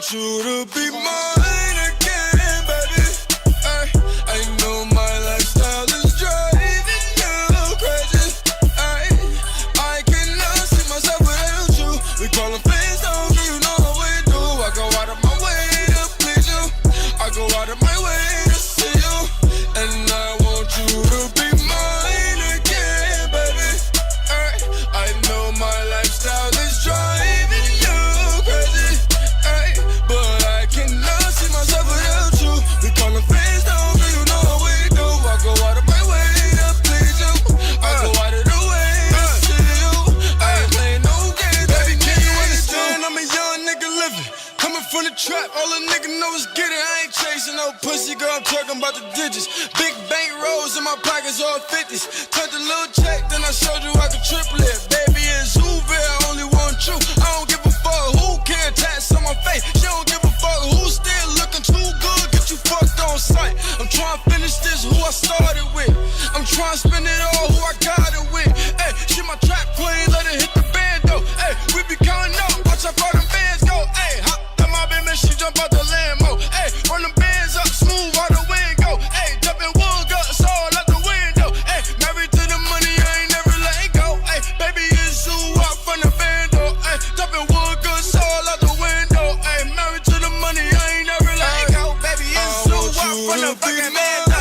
want you to be mine again, baby. Ay, I know my lifestyle is driving you crazy. Ay, I cannot see myself without you. We call them friends, don't you know how we do. I go out of my way to please you. I go out of my way to see you. And I want you to be mine again, baby. Ay, I know my lifestyle is driving you crazy. Ay, but I cannot see myself without you. We call them friends, don't you know how we do. I go out of my way to please you. I go out of the way to see you. I ain't playing no games, baby. Can you understand? I'm a young nigga living, coming from the trap. All a nigga know is get it. I ain't chasing no pussy, girl. I'm talking about the digits. Big bank rolls in my pockets, all 50s. Turned a little check, then I showed you I could triple it. Baby, it's Uber, I only want you. I don't give a fuck who can tats on my face. She don't give a fuck who's still looking too good. Get you fucked on sight. I'm trying to finish this, who I started with. I'm trying to spend it all, who I got it with. Hey, she my trap queen, let her hit the band though. Hey, we be counting up, watch how far them bands go. Hey, hop in my baby, she jump out the Lambo. Hey, run them bands up, smooth out the wind go. Hey, jumping wood guts all out the window. Hey, married to the money, I ain't never letting go. Hey, baby, it's who up from the bando. Hey, jumping wood guts all out the window. Hey, married to the money, I ain't never letting go. Baby, it's who up from the fucking bando.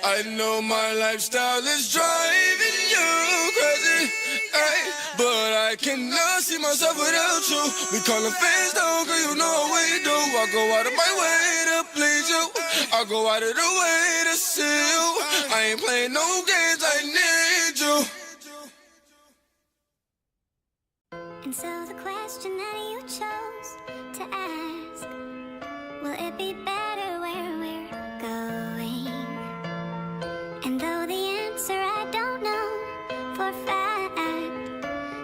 I know my lifestyle is driving you crazy, ay, but I cannot see myself without you. We callin' fans down, girl, you know how we do. I go out of my way to please you. I go out of the way to see you. I ain't playing no games, I need you. And so the question that you chose to ask, will it be better where we're going? And though the answer I don't know for a fact,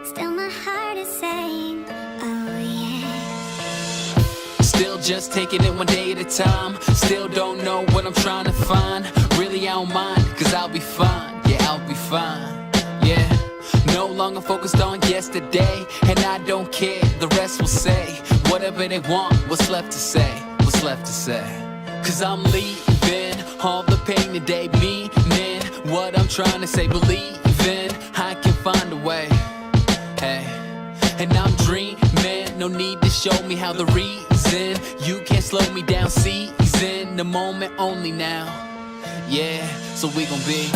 still my heart is saying, oh yeah. Still just taking it one day at a time. Still don't know what I'm trying to find. Really I don't mind, cause I'll be fine. Yeah, I'll be fine. Yeah. No longer focused on yesterday, and I don't care, the rest will say whatever they want, what's left to say, what's left to say. Cause I'm leaving all the pain today, meaning what I'm trying to say, believing I can find a way. Hey, and I'm dreaming, no need to show me how the reason you can't slow me down, season the moment only now. Yeah, so we gon' be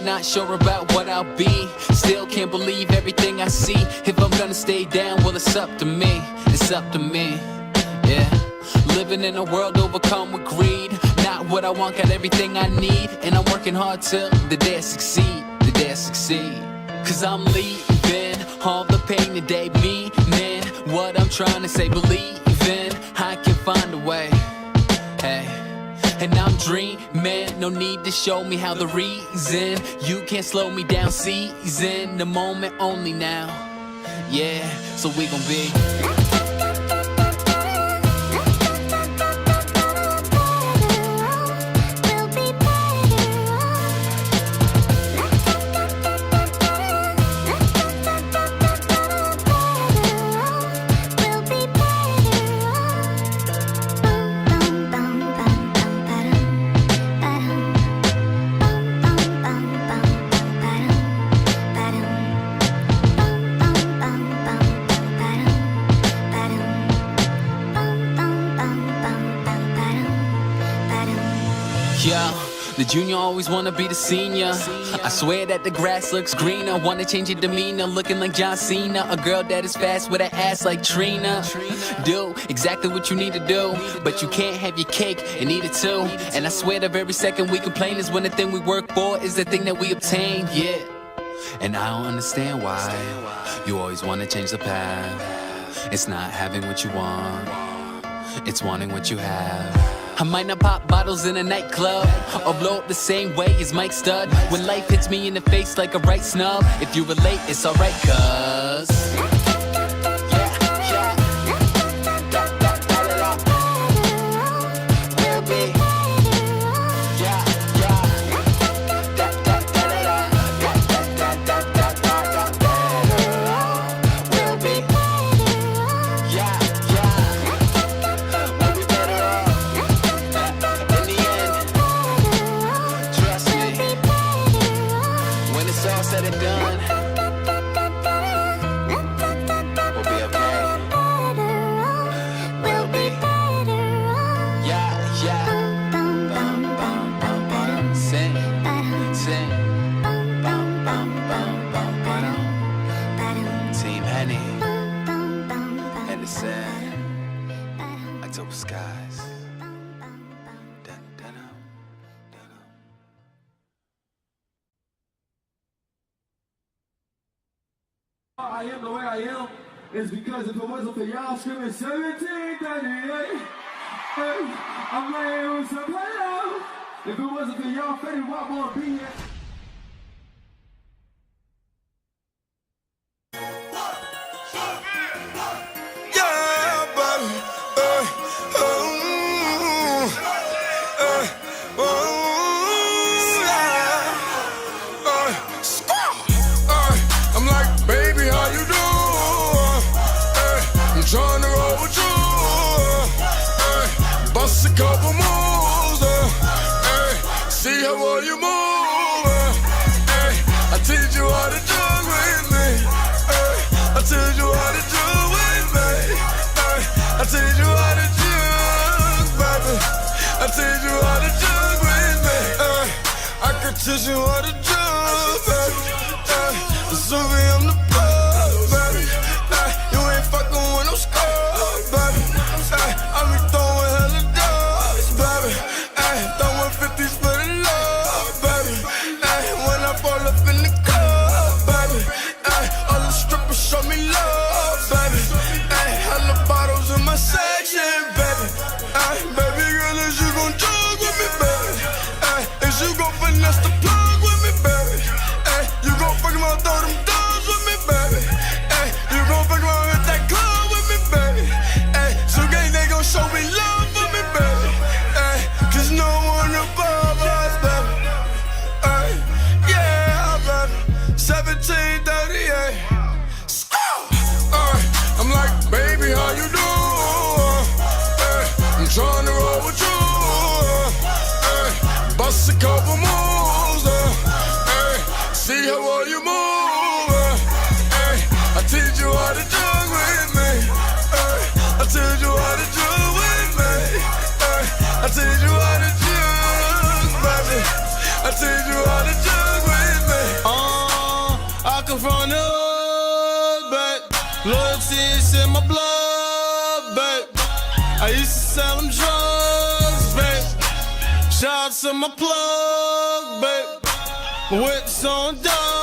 not sure about what I'll be. Still can't believe everything I see. If I'm gonna stay down, well it's up to me. It's up to me, yeah. Living in a world overcome with greed. Not what I want, got everything I need. And I'm working hard till the day I succeed. The day I succeed. Cause I'm leaving all the pain today, meaning what I'm trying to say, believing I can find a way. Hey, and I'm dreaming, no need to show me how the reason you can't slow me down, season the moment only now. Yeah, so we gon' be the junior always wanna be the senior. I swear that the grass looks greener. Wanna change your demeanor, looking like John Cena. A girl that is fast with an ass like Trina. Do exactly what you need to do, but you can't have your cake and eat it too. And I swear the very second we complain is when the thing we work for is the thing that we obtain. Yeah, and I don't understand why you always wanna change the path. It's not having what you want, it's wanting what you have. I might not pop bottles in a nightclub or blow up the same way as Mike Stud. When life hits me in the face like a right snub, if you relate, it's alright, cuz I am the way I am is because if it wasn't for y'all screaming 1738, hey, I'm laying with some hello. If it wasn't for y'all, Fetty Wap won't be here. Yeah, baby. couple moves, hey, see how well you move, hey, I teach you how to jug with me, hey, I teach you how to jug with me, hey, I teach you how to jug, baby, I teach you how to jug with me, hey, I can teach you how to jug, baby, hey, Suvi, I'm the plug, baby, hey, you ain't fucking with no scrub, baby, hey, I be throwing hella dogs, baby, hey, throwing 50s for the love, baby, hey, when I fall up in the club, baby, hey, all the strippers show me love, baby, hey, hella bottles in my section, baby, hey, baby girl, is you gon' jug with me, baby, hey, is you gon' finesse the plug with me, baby, hey, you gon' fuck around, throw them dogs with me, baby, hey, you gon' fuck around hit that club with me, baby, hey, so gang they gon' show me love for me, baby, hey, cause no one above us, baby, hey, yeah, baby, 1738, I'm like, baby, how you doing? Hey, I'm trying to roll with you. Hey, bust a couple moves. Hey, see how well you move. Hey, I teach you how to jug with me. Hey, I teach you how to jug with me. Hey, I teach you how to jug, baby. I teach you how to jug with me. I come from the hood, babe. Loyalty is in my blood, babe. I used to sell them drugs, babe. Shout out to my plug, babe. My whip's on dog.